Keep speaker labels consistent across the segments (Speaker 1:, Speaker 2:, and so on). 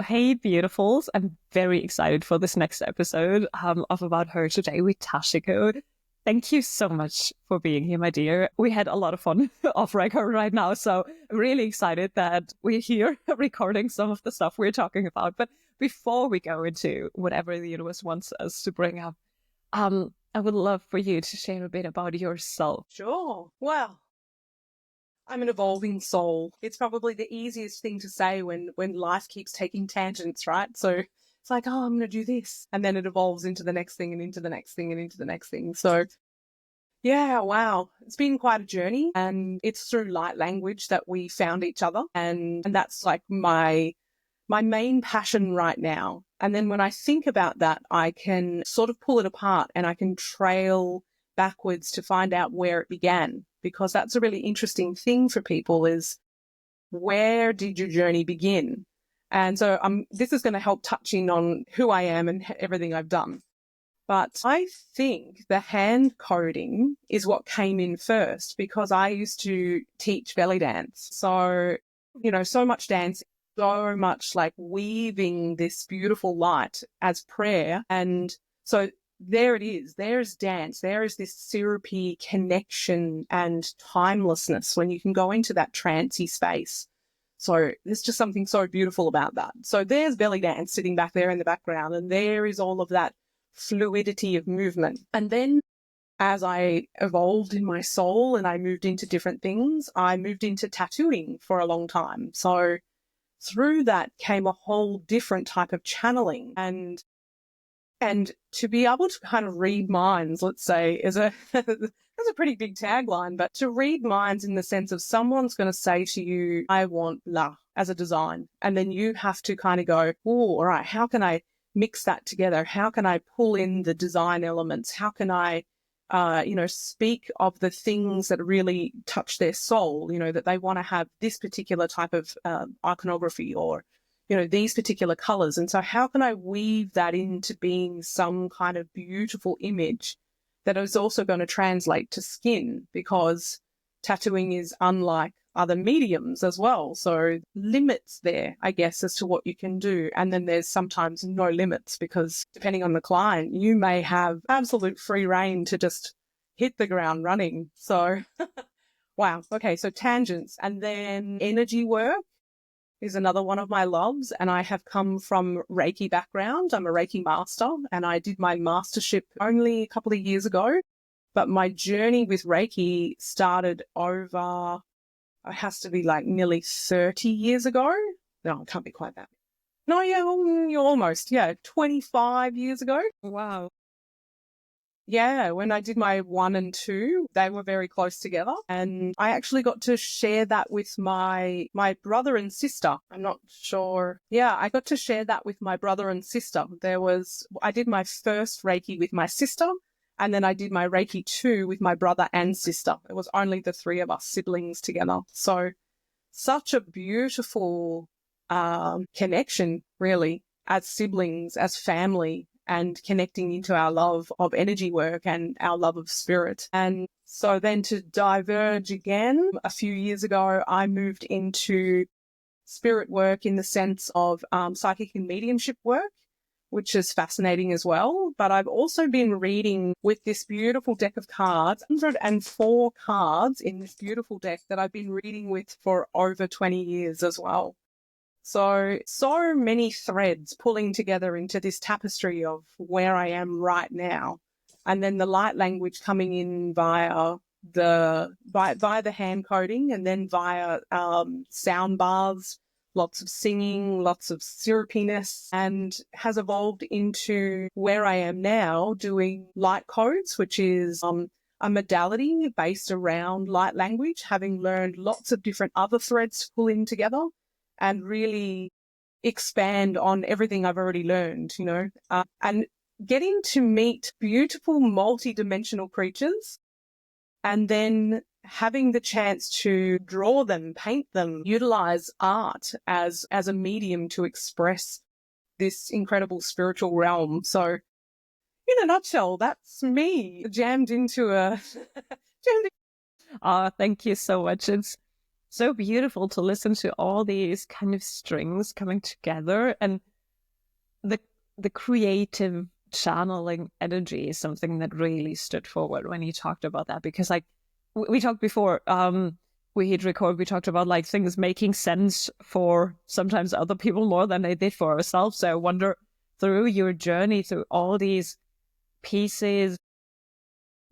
Speaker 1: Hey, beautifuls. I'm very excited for this next episode of About Her today with Tashiko. Thank you so much for being here, my dear. We had a lot of fun off record right now, so I'm really excited that we're here recording some of the stuff we're talking about. But before we go into whatever the universe wants us to bring up, I would love for you to share a bit about yourself.
Speaker 2: Sure. Well, I'm an evolving soul. It's probably the easiest thing to say when life keeps taking tangents, right? So it's like, oh, I'm going to do this. And then it evolves into the next thing and into the next thing and into the next thing. So yeah, wow. It's been quite a journey, and it's through light language that we found each other. And that's like my main passion right now. And then when I think about that, I can sort of pull it apart and I can trail backwards to find out where it began, because that's a really interesting thing for people is, where did your journey begin? And so this is going to help touch in on who I am and everything I've done. But I think the hand coding is what came in first, because I used to teach belly dance. So, so much dancing, so much like weaving this beautiful light as prayer. And so there it is. There's dance. There is this syrupy connection and timelessness when you can go into that trancey space. So there's just something so beautiful about that. So there's belly dance sitting back there in the background, and there is all of that fluidity of movement. And then as I evolved in my soul and I moved into different things, I moved into tattooing for a long time. So through that came a whole different type of channeling, and to be able to kind of read minds, let's say, is a that's a pretty big tagline, but to read minds in the sense of someone's going to say to you, I want Ligh as a design. And then you have to kind of go, oh, all right, how can I mix that together? How can I pull in the design elements? How can I, speak of the things that really touch their soul, that they want to have this particular type of iconography, or these particular colors. And so how can I weave that into being some kind of beautiful image that is also going to translate to skin, because tattooing is unlike other mediums as well. So limits there, I guess, as to what you can do. And then there's sometimes no limits, because depending on the client, you may have absolute free reign to just hit the ground running. So wow. Okay. So tangents. And then energy work is another one of my loves. And I have come from Reiki background. I'm a Reiki master, and I did my mastership only a couple of years ago. But my journey with Reiki started over, it has to be like nearly 30 years ago. No, it can't be quite that. No, yeah, almost. Yeah, 25 years ago.
Speaker 1: Wow.
Speaker 2: Yeah, when I did my 1 and 2, they were very close together. And I actually got to share that with my brother and sister. I'm not sure. Yeah, I got to share that with my brother and sister. I did my first Reiki with my sister, and then I did my Reiki 2 with my brother and sister. It was only the three of us siblings together. So such a beautiful connection, really, as siblings, as family, and connecting into our love of energy work and our love of spirit. And so then to diverge again, a few years ago, I moved into spirit work in the sense of psychic and mediumship work, which is fascinating as well. But I've also been reading with this beautiful deck of cards, 104 cards in this beautiful deck that I've been reading with for over 20 years as well. So many threads pulling together into this tapestry of where I am right now. And then the light language coming in via the hand coding, and then via sound baths, lots of singing, lots of syrupiness, and has evolved into where I am now doing light codes, which is a modality based around light language, having learned lots of different other threads to pull in together and really expand on everything I've already learned, and getting to meet beautiful multi-dimensional creatures, and then having the chance to draw them, paint them, utilize art as a medium to express this incredible spiritual realm. So in a nutshell, that's me jammed into a...
Speaker 1: Thank you so much. It's so beautiful to listen to all these kind of strings coming together, and the creative channeling energy is something that really stood forward when you talked about that, because like we talked before, we hit record, we talked about like things making sense for sometimes other people more than they did for ourselves. So I wonder, through your journey through all these pieces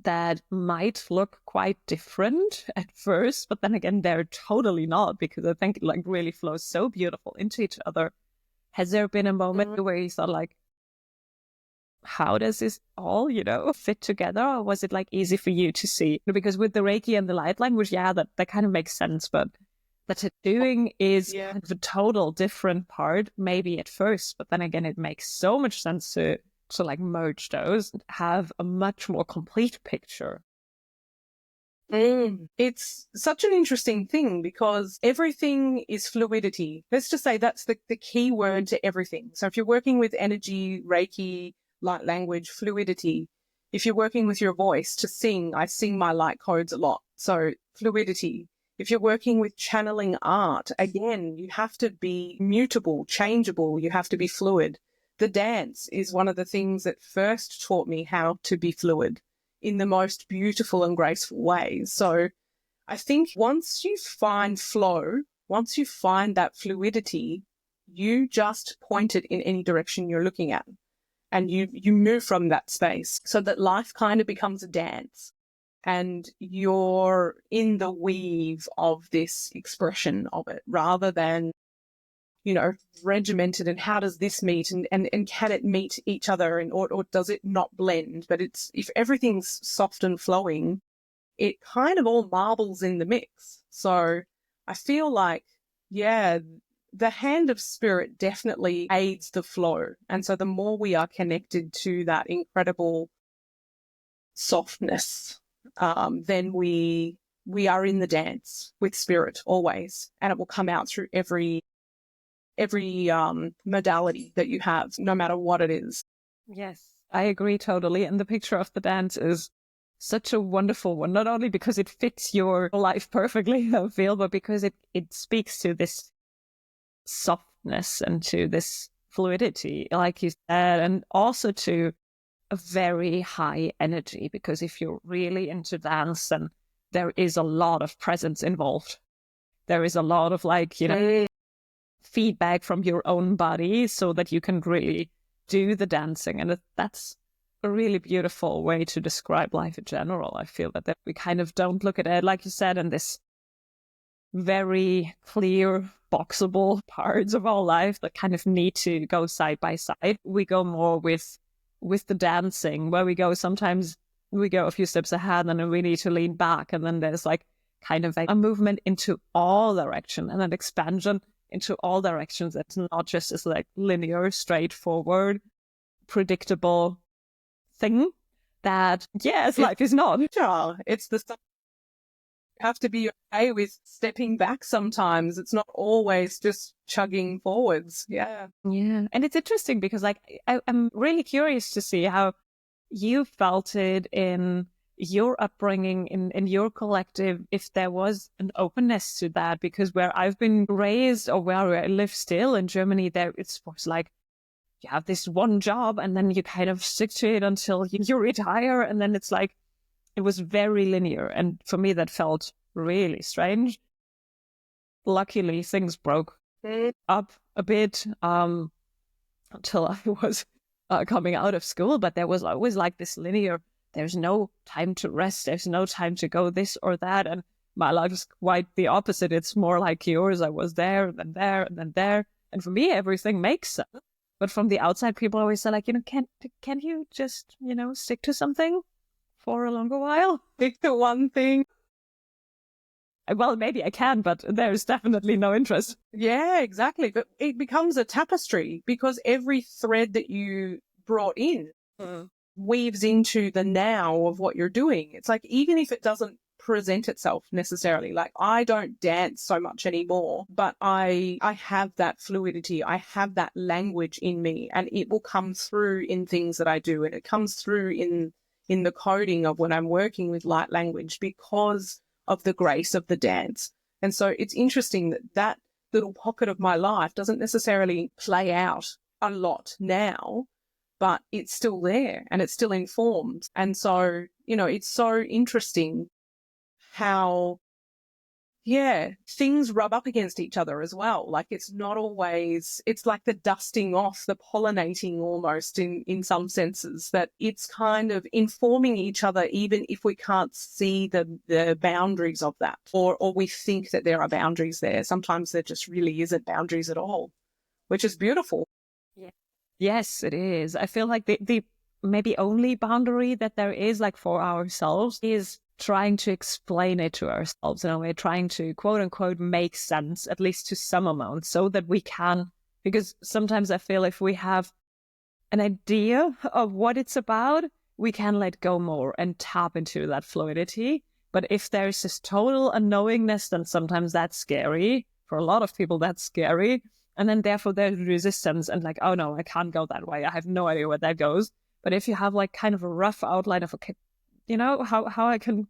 Speaker 1: that might look quite different at first, but then again they're totally not, because I think it like really flows so beautiful into each other. Has there been a moment where you thought like, how does this all, fit together? Or was it like easy for you to see? Because with the Reiki and the light language, yeah, that kind of makes sense. But the tattooing is kind of a total different part, maybe at first. But then again, it makes so much sense to like merge those, have a much more complete picture.
Speaker 2: It's such an interesting thing because everything is fluidity. Let's just say that's the key word to everything. So if you're working with energy, Reiki, light language, fluidity. If you're working with your voice to sing, I sing my light codes a lot. So fluidity. If you're working with channeling art, again, you have to be mutable, changeable. You have to be fluid. The dance is one of the things that first taught me how to be fluid in the most beautiful and graceful ways. So I think once you find flow, once you find that fluidity, you just point it in any direction you're looking at. And you move from that space so that life kind of becomes a dance, and you're in the weave of this expression of it rather than, regimented and how does this meet and can it meet each other or does it not blend? But if everything's soft and flowing, it kind of all marbles in the mix. So I feel like, the hand of spirit definitely aids the flow. And so the more we are connected to that incredible softness, then we are in the dance with spirit always. And it will come out through every modality that you have, no matter what it is.
Speaker 1: Yes, I agree totally. And the picture of the dance is such a wonderful one, not only because it fits your life perfectly, I feel, but because it speaks to this softness and to this fluidity, like you said, and also to a very high energy, because if you're really into dance, then there is a lot of presence involved. There is a lot of feedback from your own body so that you can really do the dancing. And that's a really beautiful way to describe life in general. I feel that we kind of don't look at it, like you said, in this very clear, boxable parts of our life that kind of need to go side by side. We go more with the dancing, where sometimes we go a few steps ahead and then we need to lean back. And then there's like kind of like a movement into all direction and an expansion into all directions. It's not just this like linear, straightforward, predictable thing that, life is not.
Speaker 2: Sure, it's the stuff. Have to be okay with stepping back sometimes. It's not always just chugging forwards. Yeah.
Speaker 1: And it's interesting because like I'm really curious to see how you felt it in your upbringing, in your collective, if there was an openness to that. Because where I've been raised, or where I live still in Germany, there it's like you have this one job and then you kind of stick to it until you retire, and then it's like it was very linear. And for me, that felt really strange. Luckily, things broke up a bit until I was coming out of school. But there was always like this linear, there's no time to rest. There's no time to go this or that. And my life is quite the opposite. It's more like yours. I was there, and then there, and then there. And for me, everything makes sense. But from the outside, people always say like, can you just, stick to something for a longer while?
Speaker 2: Stick to one thing.
Speaker 1: Well, maybe I can, but there's definitely no interest.
Speaker 2: Yeah, exactly. But it becomes a tapestry because every thread that you brought in weaves into the now of what you're doing. It's like, even if it doesn't present itself necessarily, like I don't dance so much anymore, but I have that fluidity. I have that language in me, and it will come through in things that I do. And it comes through in the coding of when I'm working with light language because of the grace of the dance. And so it's interesting that that little pocket of my life doesn't necessarily play out a lot now, but it's still there and it still informs. And so, it's so interesting how, things rub up against each other as well. Like it's not always, it's like the dusting off, the pollinating almost in some senses, that it's kind of informing each other, even if we can't see the boundaries of that, or we think that there are boundaries there. Sometimes there just really isn't boundaries at all, which is beautiful.
Speaker 1: Yeah. Yes, it is. I feel like the maybe only boundary that there is, like, for ourselves is trying to explain it to ourselves in a way, trying to quote unquote make sense, at least to some amount, so that we can, because sometimes I feel if we have an idea of what it's about, we can let go more and tap into that fluidity. But if there's this total unknowingness, then sometimes that's scary. For a lot of people, that's scary. And then therefore there's resistance and like, oh no, I can't go that way. I have no idea where that goes. But if you have like kind of a rough outline of, okay, how I can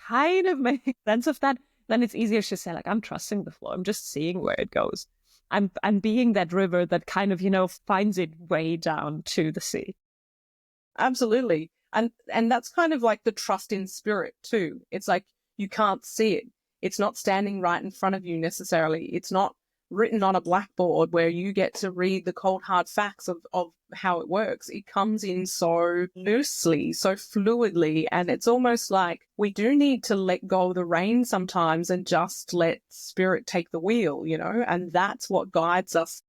Speaker 1: kind of make sense of that, then it's easier to say, like, I'm trusting the flow. I'm just seeing where it goes. I'm being that river that kind of, finds its way down to the sea.
Speaker 2: Absolutely. And that's kind of like the trust in spirit too. It's like you can't see it. It's not standing right in front of you necessarily. It's not written on a blackboard where you get to read the cold hard facts of how it works. It comes in so loosely, so fluidly, and it's almost like we do need to let go of the reins sometimes and just let spirit take the wheel, and that's what guides us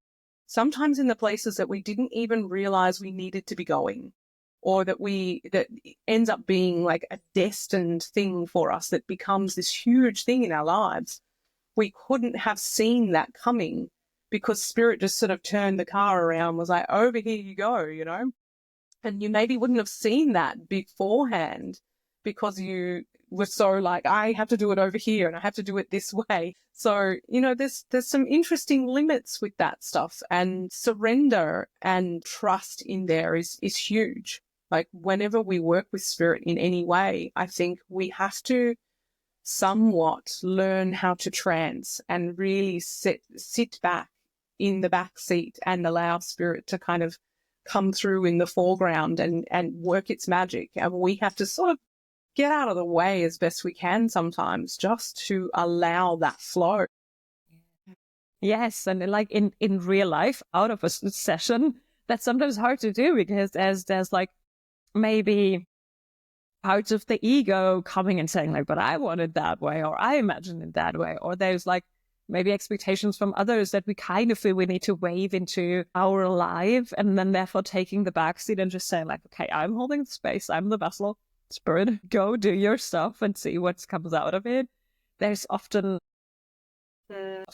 Speaker 2: sometimes in the places that we didn't even realize we needed to be going, or that ends up being like a destined thing for us that becomes this huge thing in our lives. We couldn't have seen that coming because spirit just sort of turned the car around, was like, over here you go, and you maybe wouldn't have seen that beforehand because you were so like, I have to do it over here and I have to do it this way. So, there's some interesting limits with that stuff, and surrender and trust in there is huge. Like whenever we work with spirit in any way, I think we have to somewhat learn how to trance and really sit back in the back seat and allow spirit to kind of come through in the foreground and work its magic. And we have to sort of get out of the way as best we can sometimes just to allow that flow.
Speaker 1: Yes, and like in real life, out of a session, that's sometimes hard to do because there's like maybe parts of the ego coming and saying like, but I want it that way, or I imagine it that way, or there's like maybe expectations from others that we kind of feel we need to wave into our life, and then therefore taking the backseat and just saying like, okay, I'm holding the space, I'm the vessel, spirit, go do your stuff and see what comes out of it. There's often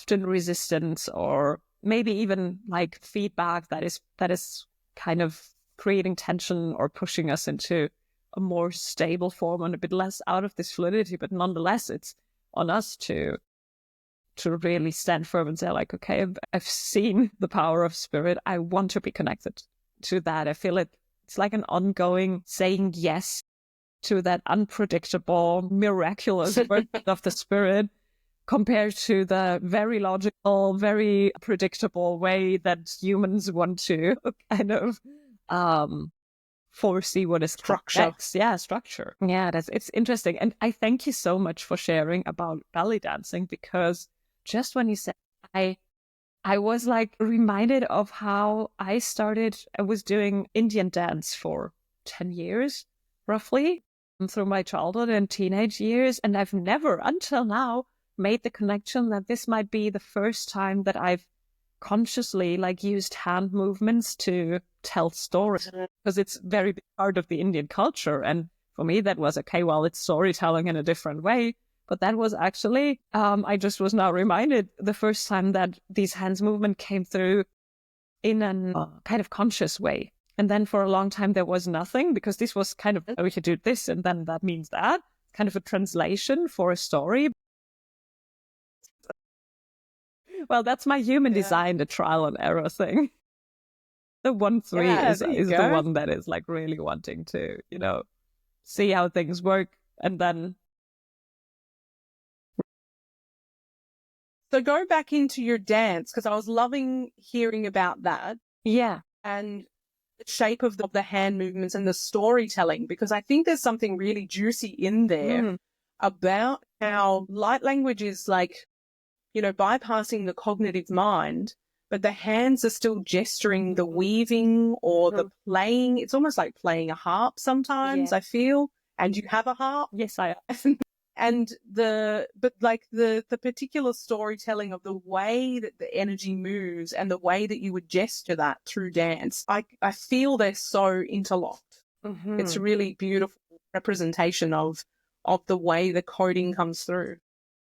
Speaker 1: resistance, or maybe even like feedback that is kind of creating tension or pushing us into a more stable form and a bit less out of this fluidity. But nonetheless, it's on us to really stand firm and say like, okay, I've seen the power of spirit. I want to be connected to that. I feel it's like an ongoing saying yes to that unpredictable, miraculous work of the spirit, compared to the very logical, very predictable way that humans want to kind of foresee what is
Speaker 2: structure.
Speaker 1: Next. Yeah, structure. Yeah, it's interesting. And I thank you so much for sharing about belly dancing, because just when you said, I was like reminded of how I was doing Indian dance for 10 years, roughly, through my childhood and teenage years. And I've never until now made the connection that this might be the first time that I've consciously like used hand movements to tell stories, because it's very big part of the Indian culture. And for me, that was okay, well, it's storytelling in a different way. But that was actually, I just was now reminded the first time that these hands movement came through in a kind of conscious way. And then for a long time, there was nothing, because this was kind of, oh, we could do this, and then that means that, kind of a translation for a story. Well, that's my human design, the trial and error thing. The 1-3 is the one that is like really wanting to, see how things work and then
Speaker 2: So go back into your dance, because I was loving hearing about that.
Speaker 1: Yeah.
Speaker 2: And the shape of the hand movements and the storytelling, because I think there's something really juicy in there about how light language is like, you know, bypassing the cognitive mind, but the hands are still gesturing the weaving or the playing. It's almost like playing a harp sometimes, I feel. And you have a harp.
Speaker 1: Yes, I
Speaker 2: And the particular storytelling of the way that the energy moves and the way that you would gesture that through dance, I feel they're so interlocked. It's a really beautiful representation of the way the coding comes through.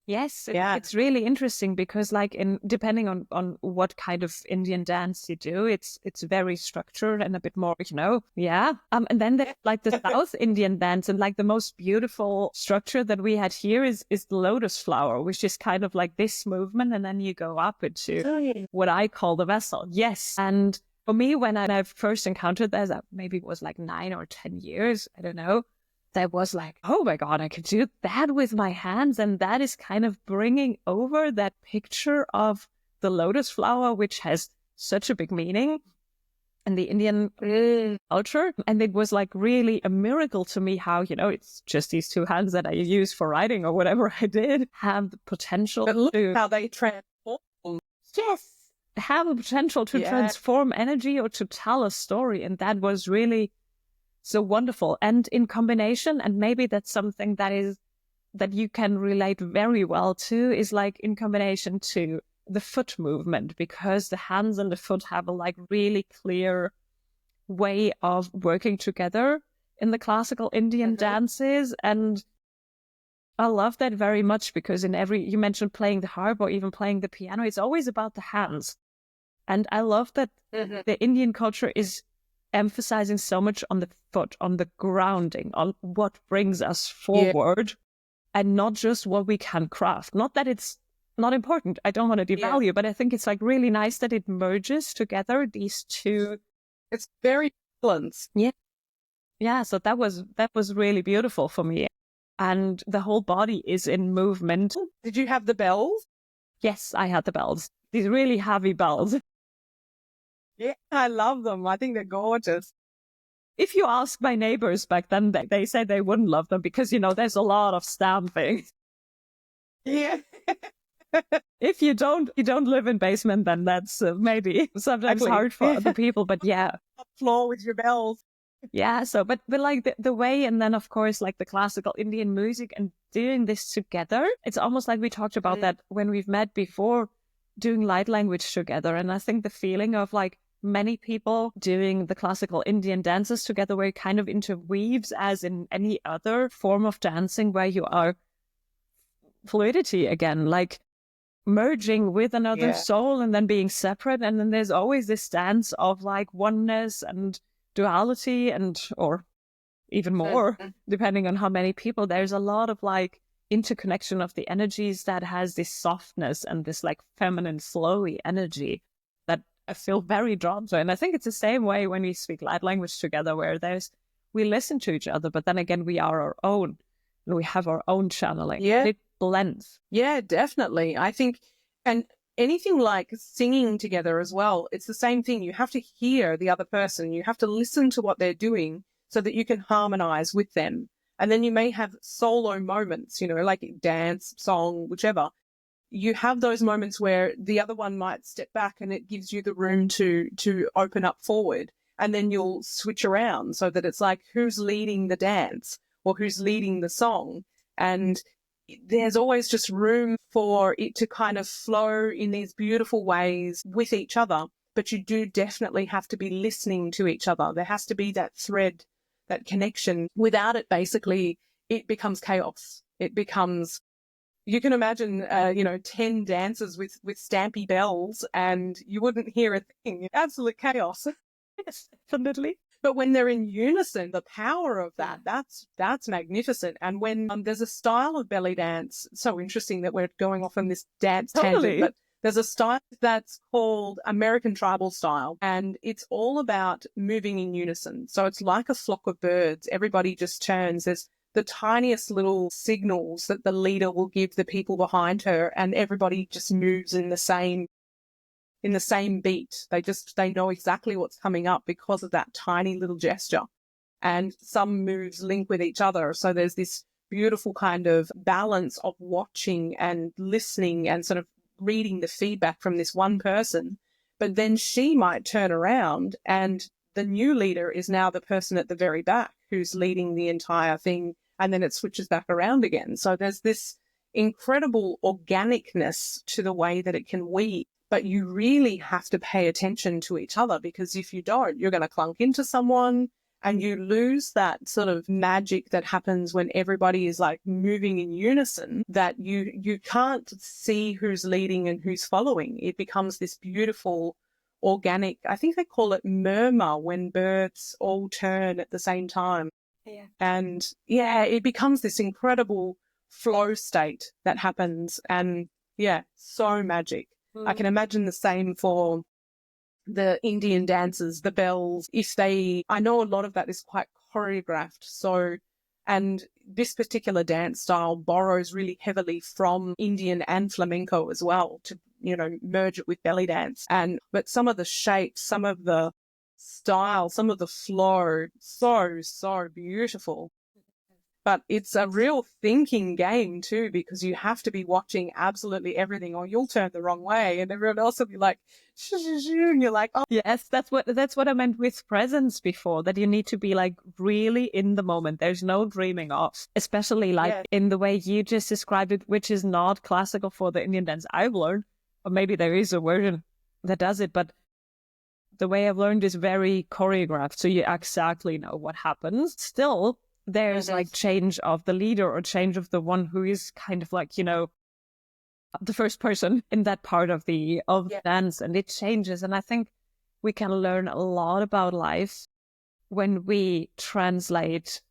Speaker 1: Yes, it's really interesting because, like, depending on what kind of Indian dance you do, it's very structured and a bit more, you know, And then there's like the South Indian dance, and like the most beautiful structure that we had here is the lotus flower, which is kind of like this movement, and then you go up into what I call the vessel. Yes, and for me, when I first encountered that, maybe it was like 9 or 10 years, I don't know. That was like, oh my God, I could do that with my hands. And that is kind of bringing over that picture of the lotus flower, which has such a big meaning in the Indian culture. And it was like really a miracle to me how, you know, it's just these two hands that I use for writing or whatever I did have the potential
Speaker 2: But look
Speaker 1: to...
Speaker 2: how they transform.
Speaker 1: Yes. Have a potential to transform energy or to tell a story. And that was really... so wonderful. And in combination, and maybe that's something that you can relate very well to, is like in combination to the foot movement, because the hands and the foot have a like really clear way of working together in the classical Indian dances. And I love that very much because you mentioned playing the harp or even playing the piano, it's always about the hands. And I love that the Indian culture is emphasizing so much on the foot, on the grounding, on what brings us forward, and not just what we can craft. Not that it's not important. I don't want to devalue, but I think it's like really nice that it merges together these two.
Speaker 2: It's very balanced.
Speaker 1: Yeah. So that was really beautiful for me, and the whole body is in movement.
Speaker 2: Did you have the bells?
Speaker 1: Yes, I had the bells. These really heavy bells.
Speaker 2: Yeah, I love them. I think they're gorgeous.
Speaker 1: If you ask my neighbors back then, they say they wouldn't love them because, you know, there's a lot of stamping.
Speaker 2: Yeah.
Speaker 1: If you don't live in basement, then that's maybe sometimes hard for other people. But
Speaker 2: floor with your bells.
Speaker 1: Yeah. So, but like the way, and then of course, like the classical Indian music and doing this together, it's almost like we talked about that when we've met before, doing light language together. And I think the feeling of like many people doing the classical Indian dances together where it kind of interweaves as in any other form of dancing where you are fluidity again, like merging with another soul and then being separate. And then there's always this dance of like oneness and duality or even more, depending on how many people. There's a lot of like interconnection of the energies that has this softness and this like feminine flowy energy that I feel very drawn to. And I think it's the same way when we speak light language together, where we listen to each other, but then again, we are our own and we have our own channeling.
Speaker 2: Yeah.
Speaker 1: It blends.
Speaker 2: Yeah, definitely. I think, and anything like singing together as well, it's the same thing. You have to hear the other person. You have to listen to what they're doing so that you can harmonize with them. And then you may have solo moments, you know, like dance, song, whichever. You have those moments where the other one might step back and it gives you the room to open up forward. And then you'll switch around so that it's like who's leading the dance or who's leading the song. And there's always just room for it to kind of flow in these beautiful ways with each other. But you do definitely have to be listening to each other. There has to be that thread, that connection. Without it, basically, it becomes chaos. It becomes, you can imagine, 10 dancers with stampy bells and you wouldn't hear a thing. Absolute chaos.
Speaker 1: Yes, definitely.
Speaker 2: But when they're in unison, the power of that's magnificent. And when there's a style of belly dance, so interesting that we're going off on this dance tangent, but there's a style that's called American tribal style, and it's all about moving in unison. So it's like a flock of birds. Everybody just turns. the tiniest little signals that the leader will give the people behind her, and everybody just moves in the same beat. They know exactly what's coming up because of that tiny little gesture. And some moves link with each other. So there's this beautiful kind of balance of watching and listening and sort of reading the feedback from this one person. But then she might turn around and the new leader is now the person at the very back who's leading the entire thing. And then it switches back around again. So there's this incredible organicness to the way that it can weave. But you really have to pay attention to each other, because if you don't, you're going to clunk into someone and you lose that sort of magic that happens when everybody is like moving in unison, that you can't see who's leading and who's following. It becomes this beautiful organic, I think they call it murmur, when birds all turn at the same time.
Speaker 1: Yeah.
Speaker 2: And yeah, it becomes this incredible flow state that happens. And yeah, so magic. I can imagine the same for the Indian dances, the bells. I know a lot of that is quite choreographed. So, and this particular dance style borrows really heavily from Indian and flamenco as well to, merge it with belly dance. But some of the shapes, some of the style, some of the flow, so beautiful. But it's a real thinking game too, because you have to be watching absolutely everything or you'll turn the wrong way and everyone else will be like, and you're like, oh.
Speaker 1: Yes, that's what I meant with presence before, that you need to be like really in the moment. There's no dreaming off, especially like in the way you just described it, which is not classical for the Indian dance I've learned, or maybe there is a version that does it, but the way I've learned is very choreographed. So you exactly know what happens. Still, there's like change of the leader or change of the one who is kind of like, the first person in that part of the dance, and it changes. And I think we can learn a lot about life when we translate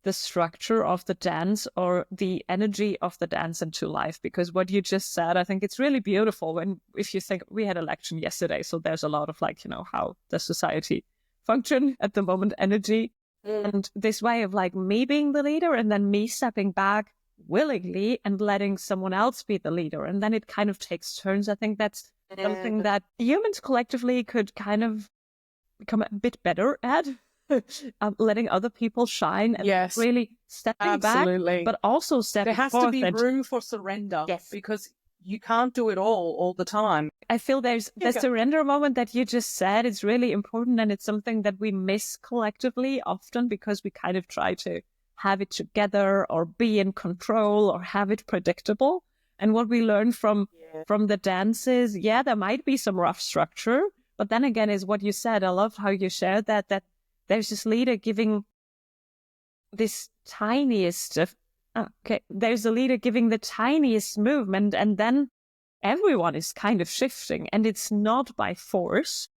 Speaker 1: the structure of the dance or the energy of the dance into life. Because what you just said, I think it's really beautiful if you think we had election yesterday. So there's a lot of like, how does society function at the moment, energy. And this way of like me being the leader and then me stepping back willingly and letting someone else be the leader. And then it kind of takes turns. I think that's something that humans collectively could kind of become a bit better at, letting other people shine and really stepping back, but also stepping forth.
Speaker 2: There has to be room for surrender, because you can't do it all the time.
Speaker 1: I feel there's the surrender moment that you just said is really important, and it's something that we miss collectively often because we kind of try to have it together or be in control or have it predictable. And what we learn from the dances, there might be some rough structure, but then again is what you said. I love how you shared that there's this leader giving this tiniest of there's a leader giving the tiniest movement, and then everyone is kind of shifting, and it's not by force.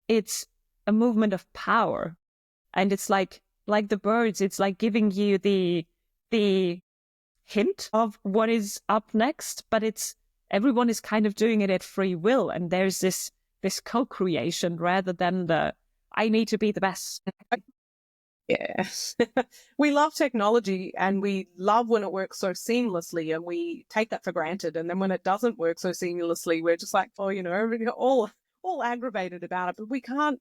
Speaker 1: It's a movement of power, and it's like the birds. It's like giving you the hint of what is up next, but everyone is kind of doing it at free will, and there's this co-creation rather than I need to be the best.
Speaker 2: Yes. We love technology and we love when it works so seamlessly, and we take that for granted. And then when it doesn't work so seamlessly, we're just like, all aggravated about it. But we can't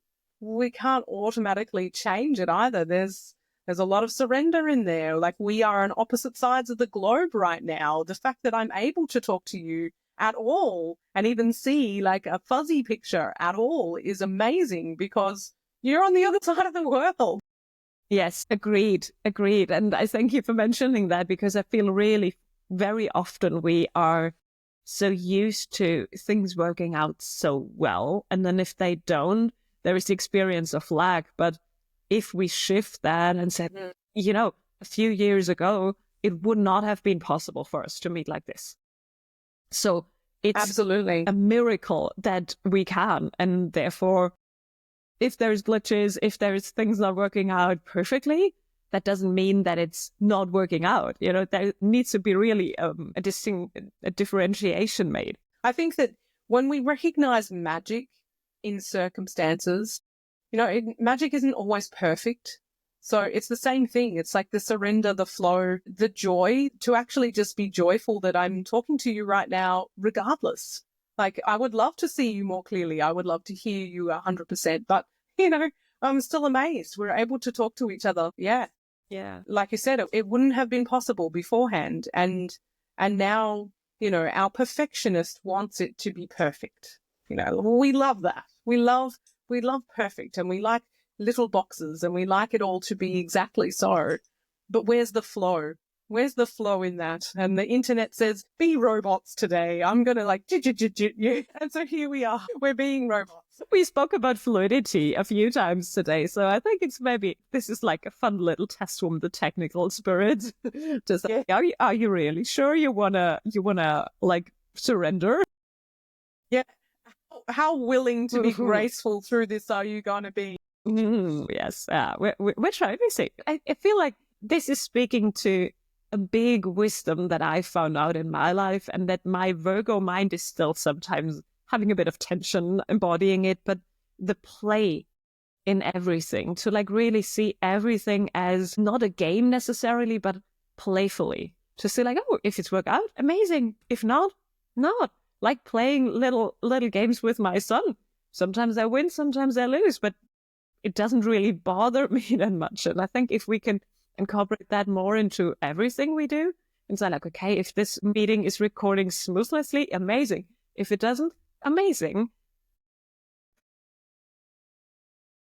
Speaker 2: automatically change it either. There's a lot of surrender in there. Like, we are on opposite sides of the globe right now. The fact that I'm able to talk to you at all and even see like a fuzzy picture at all is amazing, because you're on the other side of the world.
Speaker 1: Yes, agreed. And I thank you for mentioning that, because I feel really very often we are so used to things working out so well. And then if they don't, there is the experience of lack. But if we shift that and said, a few years ago, it would not have been possible for us to meet like this. So it's
Speaker 2: absolutely
Speaker 1: a miracle that we can. And therefore, if there's glitches, if there's things not working out perfectly, that doesn't mean that it's not working out. There needs to be really a differentiation made.
Speaker 2: I think that when we recognize magic in circumstances, magic isn't always perfect. So it's the same thing. It's like the surrender, the flow, the joy, to actually just be joyful that I'm talking to you right now, regardless. Like, I would love to see you more clearly. I would love to hear you 100%. But, I'm still amazed. We're able to talk to each other. Yeah.
Speaker 1: Yeah.
Speaker 2: Like you said, it wouldn't have been possible beforehand. And now, our perfectionist wants it to be perfect. We love that. We love perfect, and we like little boxes, and we like it all to be exactly so. But where's the flow? Where's the flow in that? And the internet says, be robots today. I'm going to you. And so here we are. We're being robots.
Speaker 1: We spoke about fluidity a few times today, so I think this is like a fun little test from the technical spirit. Just like, are you really sure you wanna like surrender?
Speaker 2: Yeah. How willing to be graceful through this are you gonna be?
Speaker 1: Yes, we're trying to see. I feel like this is speaking to a big wisdom that I found out in my life, and that my Virgo mind is still sometimes having a bit of tension embodying it, but the play in everything, to like really see everything as not a game necessarily, but playfully. To see like, oh, if it's worked out, amazing. If not, not. Like playing little games with my son. Sometimes I win, sometimes I lose, but it doesn't really bother me that much. And I think if we can incorporate that more into everything we do, and say like, okay, if this meeting is recording smoothly, amazing. If it doesn't, amazing.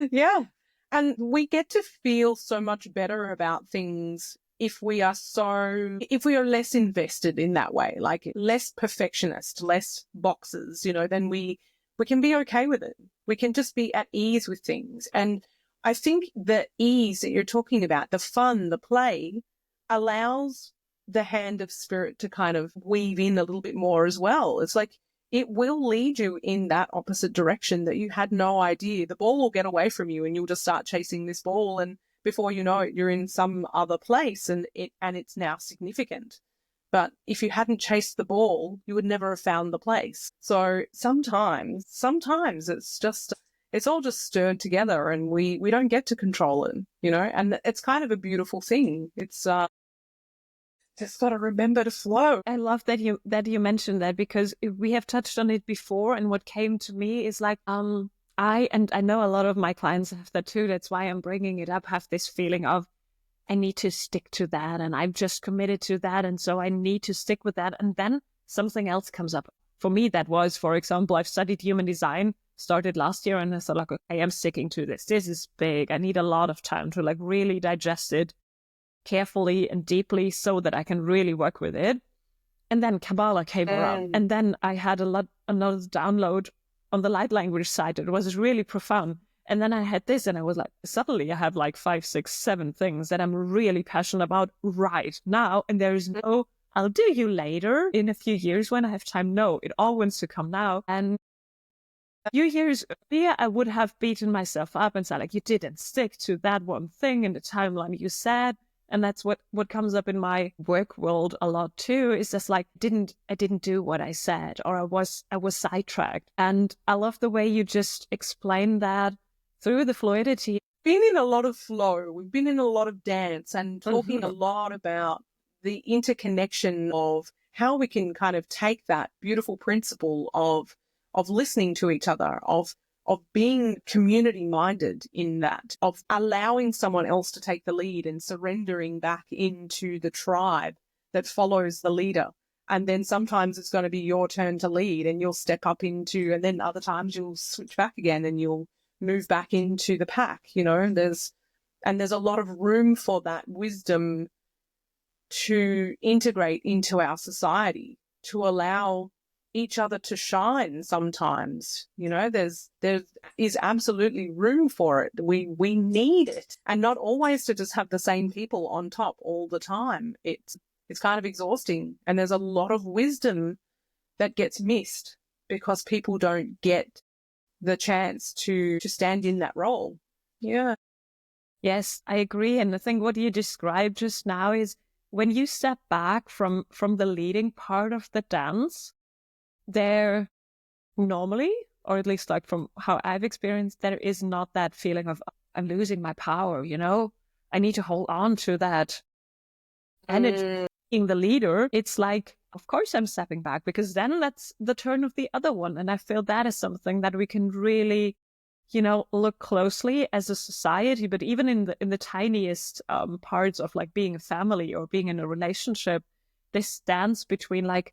Speaker 2: Yeah. And we get to feel so much better about things if we are less invested in that way, like less perfectionist, less boxes, then we can be okay with it. We can just be at ease with things. And I think the ease that you're talking about, the fun, the play, allows the hand of spirit to kind of weave in a little bit more as well. It's like it will lead you in that opposite direction that you had no idea. The ball will get away from you and you'll just start chasing this ball, and before you know it, you're in some other place and it's now significant. But if you hadn't chased the ball, you would never have found the place. So sometimes it's all just stirred together, and we don't get to control it, and it's kind of a beautiful thing. It's just got to remember to flow.
Speaker 1: I love that you mentioned that, because we have touched on it before, and what came to me is like, I know a lot of my clients have that too. That's why I'm bringing it up. Have this feeling of, I need to stick to that, and I've just committed to that, and so I need to stick with that. And then something else comes up. For me, that was, for example, I've studied human design, started last year, and I thought like, okay, I'm sticking to this. This is big. I need a lot of time to like really digest it carefully and deeply so that I can really work with it. And then Kabbalah came around, and then I had another download on the light language side. It was really profound. And then I had this, and I was like, suddenly I have like 5, 6, 7 things that I'm really passionate about right now. And there is no, I'll do you later in a few years when I have time. No, it all wants to come now. And a few years earlier, I would have beaten myself up and said like, you didn't stick to that one thing in the timeline you said. And that's what comes up in my work world a lot too, is just like, I didn't do what I said, or I was sidetracked. And I love the way you just explained that through the fluidity.
Speaker 2: Been in a lot of flow. We've been in a lot of dance and talking a lot about the interconnection of how we can kind of take that beautiful principle of listening to each other, of being community-minded in that, of allowing someone else to take the lead and surrendering back into the tribe that follows the leader. And then sometimes it's going to be your turn to lead and you'll step up into, and then other times you'll switch back again and you'll move back into the pack, there's a lot of room for that wisdom to integrate into our society, to allow each other to shine sometimes. There is absolutely room for it. We need it, and not always to just have the same people on top all the time. It's kind of exhausting, and there's a lot of wisdom that gets missed because people don't get the chance to stand in that role. Yeah.
Speaker 1: Yes, I agree. And I think what you described just now is when you step back from the leading part of the dance, there normally, or at least like from how I've experienced, there is not that feeling of I'm losing my power, I need to hold on to that energy. Being the leader, it's like, of course I'm stepping back, because then that's the turn of the other one. And I feel that is something that we can really, look closely as a society, but even in the tiniest parts of like being a family or being in a relationship, this dance between like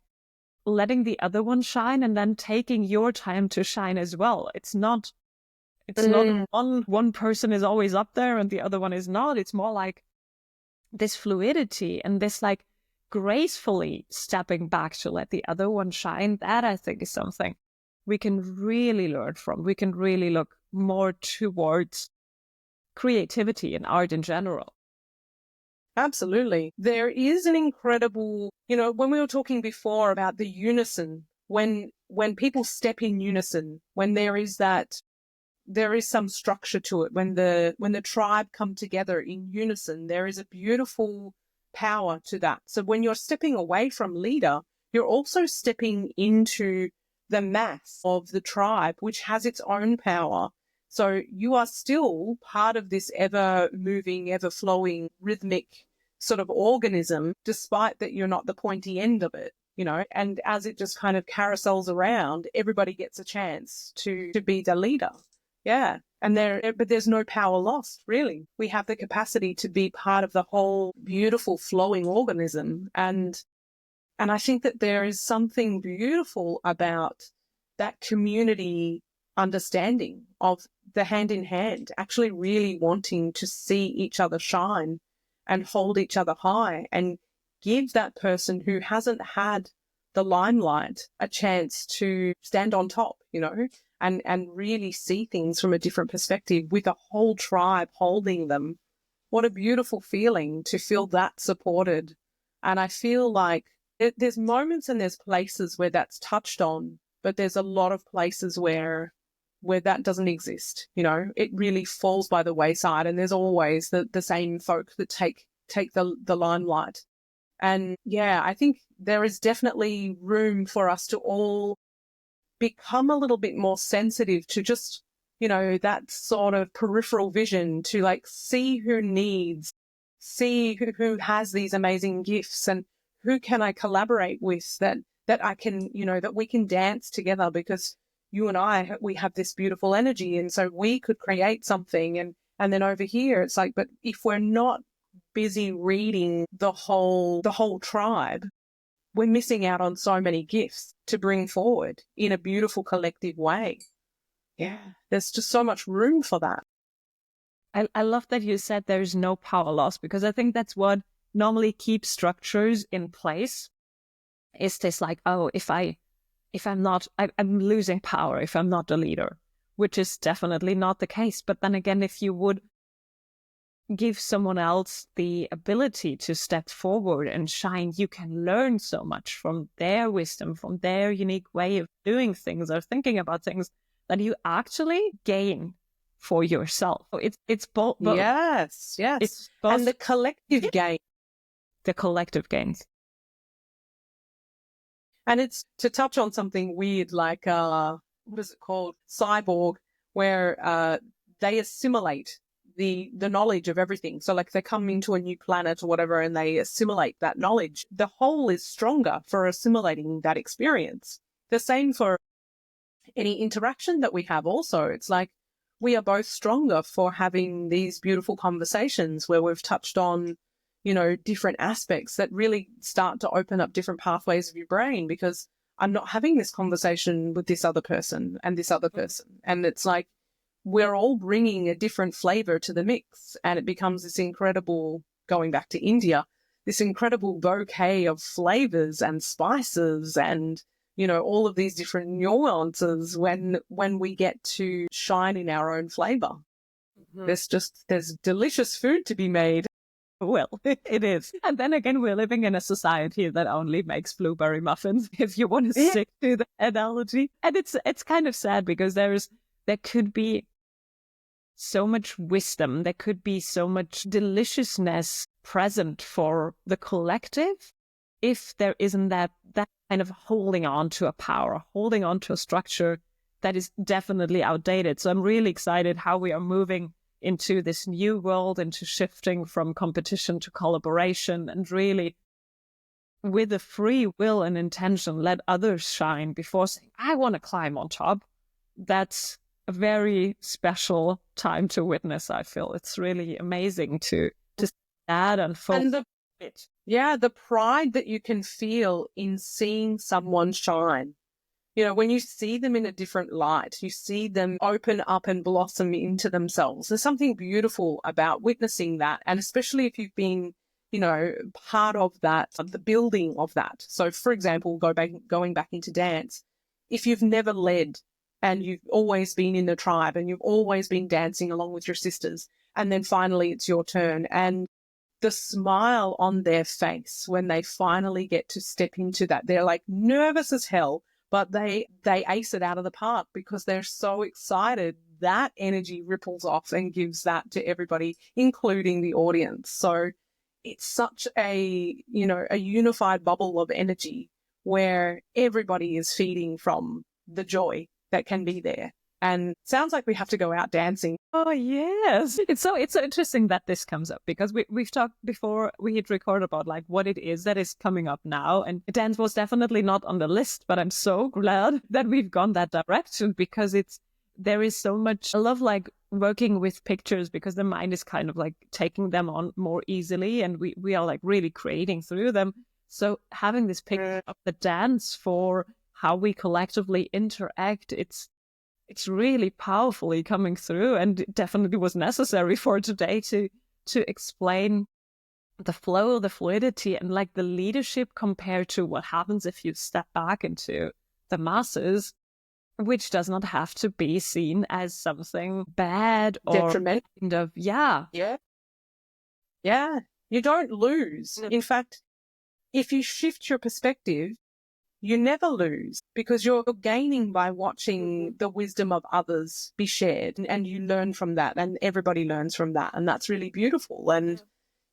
Speaker 1: letting the other one shine and then taking your time to shine as well. It's not one person is always up there and the other one is not. It's more like this fluidity and this like gracefully stepping back to let the other one shine. That I think is something we can really learn from. We can really look more towards creativity and art in general.
Speaker 2: Absolutely. There is an incredible, when we were talking before about the unison, when people step in unison, when there is some structure to it, when the tribe come together in unison, there is a beautiful power to that. So when you're stepping away from leader, you're also stepping into the mass of the tribe, which has its own power. So you are still part of this ever-moving, ever-flowing, rhythmic sort of organism, despite that you're not the pointy end of it, and as it just kind of carousels around, everybody gets a chance to be the leader. Yeah. But there's no power lost, really. We have the capacity to be part of the whole beautiful flowing organism. And I think that there is something beautiful about that community understanding of the hand in hand, actually really wanting to see each other shine and hold each other high and give that person who hasn't had the limelight a chance to stand on top, and really see things from a different perspective with a whole tribe holding them. What a beautiful feeling to feel that supported. And I feel like there's moments and there's places where that's touched on, but there's a lot of places where that doesn't exist. It really falls by the wayside, and there's always the same folk that take the limelight. And yeah, I think there is definitely room for us to all become a little bit more sensitive to just, that sort of peripheral vision, to like see who needs, see who has these amazing gifts, and who can I collaborate with that I can, that we can dance together, because you and we have this beautiful energy, and so we could create something. And then over here, it's like, but if we're not busy reading the whole tribe, we're missing out on so many gifts to bring forward in a beautiful collective way. Yeah, there's just so much room for that.
Speaker 1: I love that you said there's no power loss, because I think that's what normally keeps structures in place. Is this like, oh, I'm losing power if I'm not the leader, which is definitely not the case. But then again, if you would give someone else the ability to step forward and shine, you can learn so much from their wisdom, from their unique way of doing things or thinking about things, that you actually gain for yourself. So it's both.
Speaker 2: Yes.
Speaker 1: It's both,
Speaker 2: and the collective gain.
Speaker 1: The collective gains.
Speaker 2: And it's to touch on something weird, like what is it called? Cyborg, where they assimilate the knowledge of everything. So like they come into a new planet or whatever and they assimilate that knowledge. The whole is stronger for assimilating that experience. The same for any interaction that we have also. It's like we are both stronger for having these beautiful conversations where we've touched on, different aspects that really start to open up different pathways of your brain, because I'm not having this conversation with this other person and this other person. And it's like, we're all bringing a different flavor to the mix, and it becomes this incredible, going back to India, this incredible bouquet of flavors and spices and, all of these different nuances when we get to shine in our own flavor. Mm-hmm. There's delicious food to be made.
Speaker 1: Well, it is. And then again, we're living in a society that only makes blueberry muffins, if you want to stick to the analogy. And it's kind of sad, because there could be so much wisdom, there could be so much deliciousness present for the collective, if there isn't that kind of holding on to a power, holding on to a structure that is definitely outdated. So I'm really excited how we are moving into this new world, into shifting from competition to collaboration, and really with a free will and intention, let others shine before saying, I want to climb on top. That's a very special time to witness, I feel. It's really amazing to see that unfold.
Speaker 2: And the pride that you can feel in seeing someone shine. You know, when you see them in a different light, you see them open up and blossom into themselves. There's something beautiful about witnessing that. And especially if you've been, you know, part of that, of the building of that. So, for example, going back into dance, if you've never led and you've always been in the tribe and you've always been dancing along with your sisters, and then finally it's your turn, and the smile on their face when they finally get to step into that, they're like nervous as hell, but they ace it out of the park because they're so excited. That energy ripples off and gives that to everybody, including the audience. So it's such a, you know, a unified bubble of energy where everybody is feeding from the joy that can be there. And sounds like we have to go out dancing.
Speaker 1: Oh, yes. It's so interesting that this comes up, because we've talked before we hit record about like what it is that is coming up now. And dance was definitely not on the list, but I'm so glad that we've gone that direction, because there is so much. I love like working with pictures, because the mind is kind of like taking them on more easily, and we are like really creating through them. So having this picture of the dance for how we collectively interact, it's really powerfully coming through, and it definitely was necessary for today to explain the flow, the fluidity, and like the leadership compared to what happens if you step back into the masses, which does not have to be seen as something bad or
Speaker 2: detrimental.
Speaker 1: kind of, yeah.
Speaker 2: You don't lose. In fact, if you shift your perspective, you never lose, because you're gaining by watching the wisdom of others be shared, and you learn from that, and everybody learns from that. And that's really beautiful. And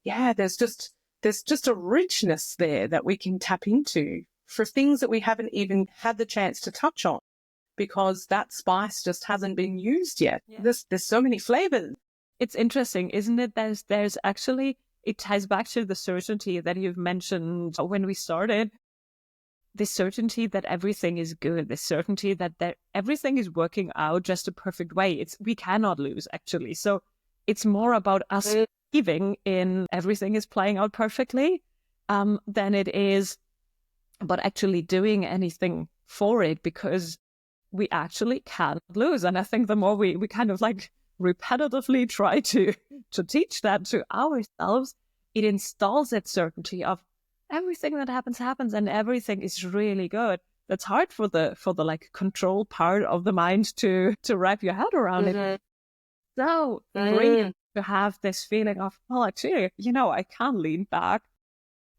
Speaker 2: there's just a richness there that we can tap into for things that we haven't even had the chance to touch on, because that spice just hasn't been used yet. There's so many flavors.
Speaker 1: It's interesting, isn't it? There's actually, it ties back to the certainty that you've mentioned when we started. The certainty that everything is good, the certainty that everything is working out just a perfect way. We cannot lose, actually. So it's more about us believing in everything is playing out perfectly than it is about actually doing anything for it, because we actually cannot lose. And I think the more we kind of like repetitively try to teach that to ourselves, it installs that certainty of everything that happens and everything is really good. That's hard for the like control part of the mind to wrap your head around it. So brilliant to have this feeling of, well, actually, you know, I can lean back.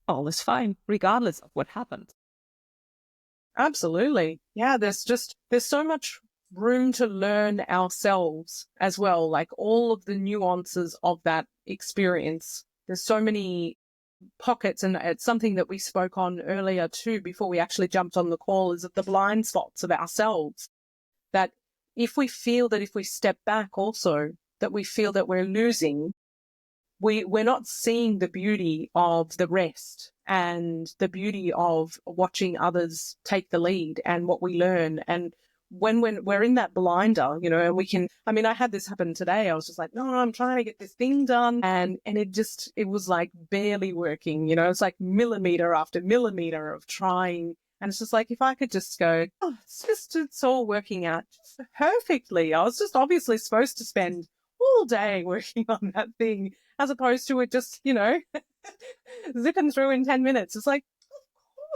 Speaker 1: All is fine, regardless of what happened.
Speaker 2: Absolutely. Yeah, there's so much room to learn ourselves as well, like all of the nuances of that experience. There's so many pockets, and it's something that we spoke on earlier too, before we actually jumped on the call, is of the blind spots of ourselves, that if we step back also, that we feel that we're losing, we're not seeing the beauty of the rest and the beauty of watching others take the lead and what we learn. And when we're in that blinder, you know, we can, I mean, I had this happen today. I was just like, no, I'm trying to get this thing done. And it was like barely working, you know, it's like millimeter after millimeter of trying. And it's just like, if I could just go, oh, it's all working out perfectly. I was just obviously supposed to spend all day working on that thing, as opposed to it just, you know, zipping through in 10 minutes. It's like,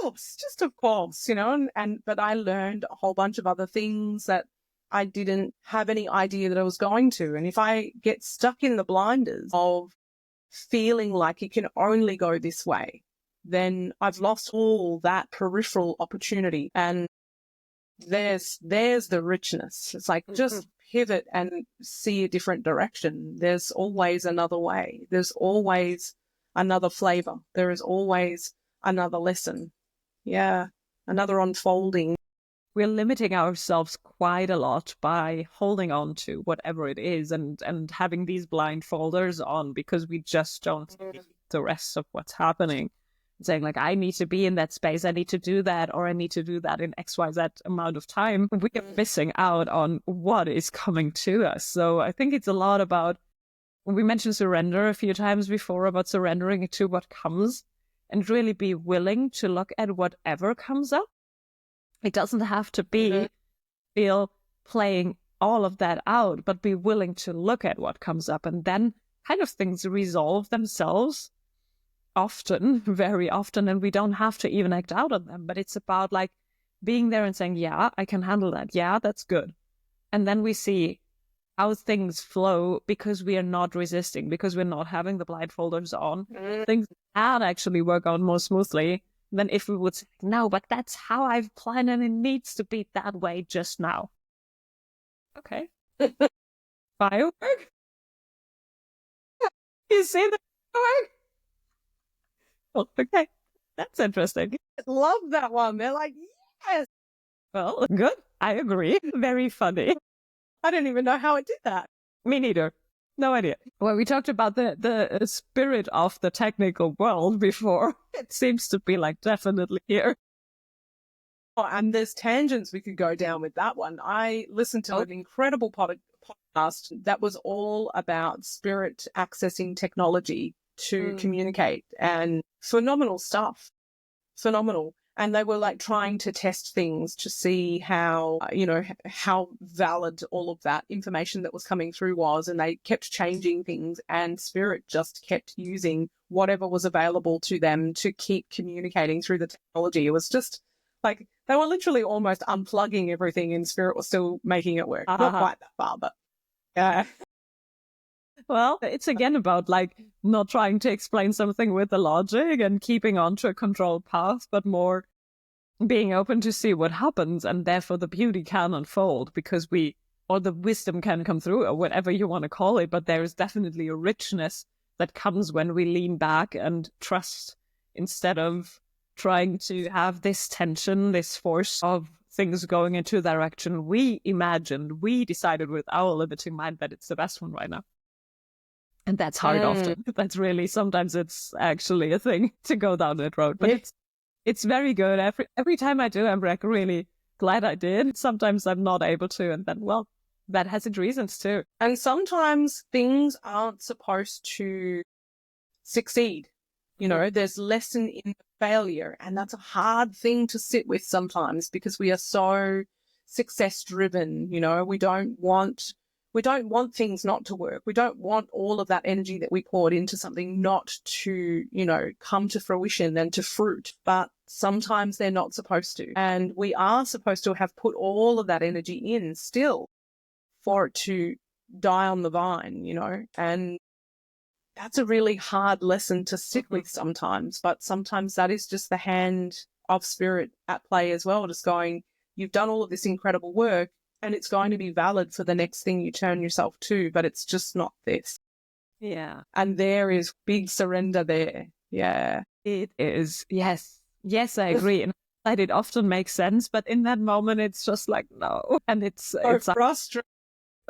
Speaker 2: of course, you know, but I learned a whole bunch of other things that I didn't have any idea that I was going to. And if I get stuck in the blinders of feeling like it can only go this way, then I've lost all that peripheral opportunity. And there's the richness. It's like, just pivot and see a different direction. There's always another way. There's always another flavor. There is always another lesson. Yeah, another unfolding.
Speaker 1: we're limiting ourselves quite a lot by holding on to whatever it is and having these blindfolders on because we just don't see the rest of what's happening. Saying like, I need to be in that space, I need to do that, or I need to do that in XYZ amount of time. We are missing out on what is coming to us. So I think it's a lot about, we mentioned surrender a few times before, about surrendering to what comes and really be willing to look at whatever comes up. It doesn't have to be feel playing all of that out, but be willing to look at what comes up, and then kind of things resolve themselves often, very often, and we don't have to even act out on them. But it's about like being there and saying, yeah, I can handle that. Yeah, that's good. And then we see how things flow because we are not resisting, because we're not having the blindfolders on. Things can actually work out more smoothly than if we would say, no, but that's how I've planned and it needs to be that way just now. Okay. Firework? You see the firework? Oh, okay. That's interesting.
Speaker 2: Love that one. They're like, yes.
Speaker 1: Well, good. I agree. Very funny.
Speaker 2: I don't even know how it did that.
Speaker 1: Me neither. No idea. Well, we talked about the spirit of the technical world before. It seems to be like definitely here.
Speaker 2: Oh, and there's tangents we could go down with that one. I listened to an incredible podcast that was all about spirit accessing technology to communicate, and phenomenal stuff. Phenomenal. And they were like trying to test things to see how, how valid all of that information that was coming through was. And they kept changing things, and spirit just kept using whatever was available to them to keep communicating through the technology. It was just like they were literally almost unplugging everything, and spirit was still making it work. Not quite that far, but yeah.
Speaker 1: Well, it's again about like not trying to explain something with the logic and keeping on to a controlled path, but more being open to see what happens, and therefore the beauty can unfold because or the wisdom can come through, or whatever you want to call it. But there is definitely a richness that comes when we lean back and trust instead of trying to have this tension, this force of things going into a direction we imagined, we decided with our limiting mind that it's the best one right now. And that's hard often. That's really, sometimes it's actually a thing to go down that road. But it's very good. Every time I do, I'm like really glad I did. Sometimes I'm not able to. And then, well, that has its reasons too.
Speaker 2: And sometimes things aren't supposed to succeed. There's lesson in failure. And that's a hard thing to sit with sometimes because we are so success driven. We don't want things not to work. We don't want all of that energy that we poured into something not to, come to fruition and to fruit. But sometimes they're not supposed to. And we are supposed to have put all of that energy in still for it to die on the vine, and that's a really hard lesson to sit with sometimes. But sometimes that is just the hand of spirit at play as well, just going, you've done all of this incredible work, and it's going to be valid for the next thing you turn yourself to, but it's just not this.
Speaker 1: Yeah.
Speaker 2: And there is big surrender there. Yeah.
Speaker 1: It is. Yes. Yes, I agree. And it often makes sense, but in that moment, it's just like, no. And it's
Speaker 2: frustrating.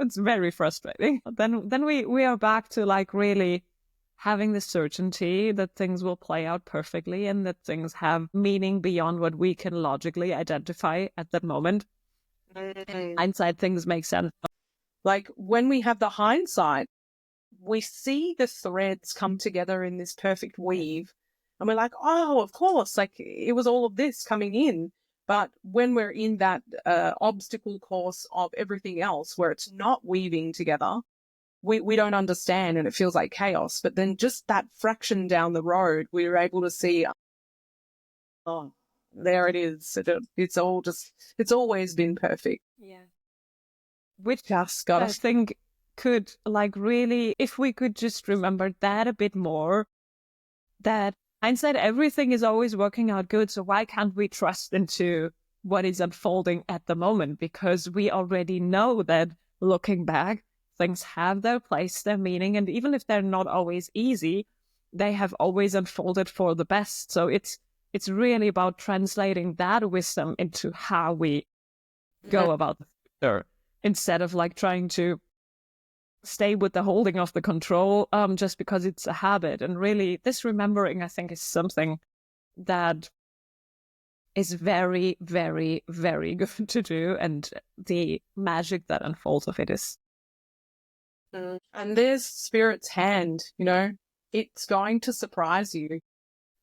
Speaker 1: It's very frustrating. Then we are back to like really having the certainty that things will play out perfectly and that things have meaning beyond what we can logically identify at that moment. In hindsight, things make sense.
Speaker 2: Like when we have the hindsight, we see the threads come together in this perfect weave, and we're like, oh, of course, like it was all of this coming in. But when we're in that obstacle course of everything else where it's not weaving together, we don't understand and it feels like chaos. But then just that fraction down the road, we were able to see, oh, there it is. It's always been perfect.
Speaker 1: Yeah. Which
Speaker 2: just
Speaker 1: I think could like really, if we could just remember that a bit more, that hindsight, everything is always working out good. So why can't we trust into what is unfolding at the moment? Because we already know that looking back, things have their place, their meaning. And even if they're not always easy, they have always unfolded for the best. So it's really about translating that wisdom into how we go about the future instead of like trying to stay with the holding of the control just because it's a habit. And really, this remembering, I think, is something that is very, very, very good to do. And the magic that unfolds of it is.
Speaker 2: And there's Spirit's hand, you know, it's going to surprise you.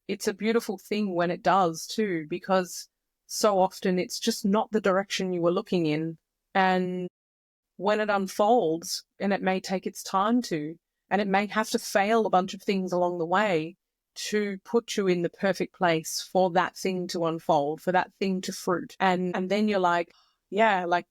Speaker 2: It's a beautiful thing when it does too, because so often it's just not the direction you were looking in. And when it unfolds, and it may take its time to, and it may have to fail a bunch of things along the way to put you in the perfect place for that thing to unfold, for that thing to fruit. And then you're like, yeah, like,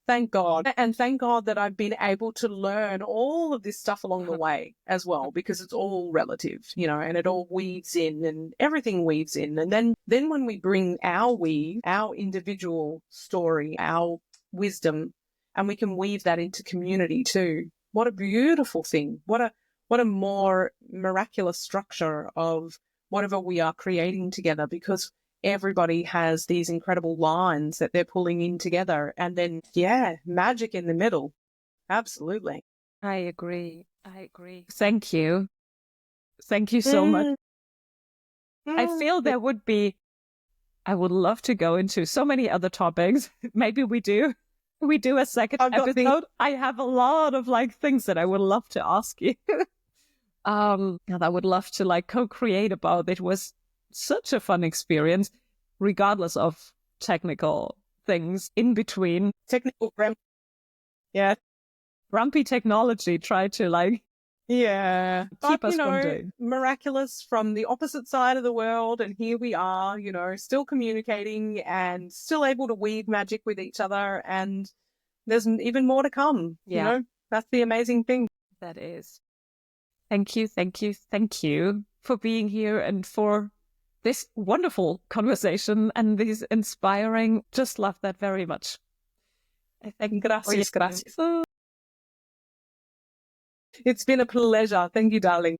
Speaker 2: thank God. And thank God that I've been able to learn all of this stuff along the way as well, because it's all relative, you know, and it all weaves in and everything weaves in. And then when we bring our individual story, our wisdom, and we can weave that into community too. What a beautiful thing. What a more miraculous structure of whatever we are creating together, because everybody has these incredible lines that they're pulling in together. And then, yeah, magic in the middle. Absolutely.
Speaker 1: I agree. Thank you. Thank you so much. I feel I would love to go into so many other topics. Maybe we do a second episode. I have a lot of like things that I would love to ask you. And I would love to like co-create about. It was such a fun experience, regardless of technical things in between. Grumpy technology tried to like keep us from doing.
Speaker 2: Miraculous from the opposite side of the world, and here we are, you know, still communicating and still able to weave magic with each other, and there's even more to come. You know, that's the amazing thing.
Speaker 1: That is. Thank you for being here and for this wonderful conversation and these inspiring. Just love that very much. I think
Speaker 2: gracias. It's been a pleasure. Thank you, darling.